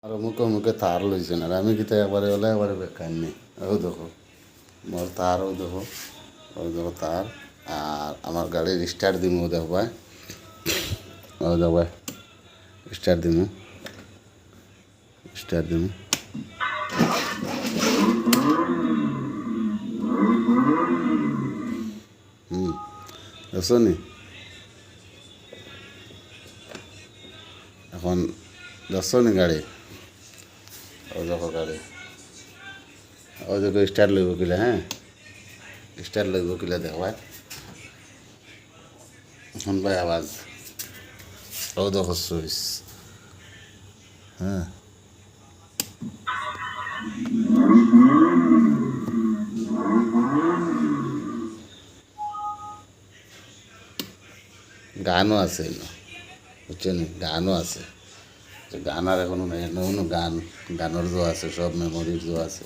আর মুখে মুখে তার লইছেন আর আমি কিতা একবারে বেকার নেই। ও দেখো মোর তার, ও দেখো তার। আর আমার গাড়ির স্টার্ট দিমু দেখবাই, ও দেখবাই স্টার্ট দিমু, স্টার্ট দিমু। দেখছো নি এখন, দেখছো নি গাড়ি, ও দেখো গাড়ি, ও দেখো স্টার্ট লইব কিলা। হ্যাঁ স্টার্ট লইব কিলা দেখবাই, শুনবাই আওয়াজ, ও দেখো সুইচ। হ্যাঁ গানও আছে এনো, বুঝছেন, গানও আছে। গান আর এখনো নেই, গান গানের জো আছে, সব মেমোরির জো আছে।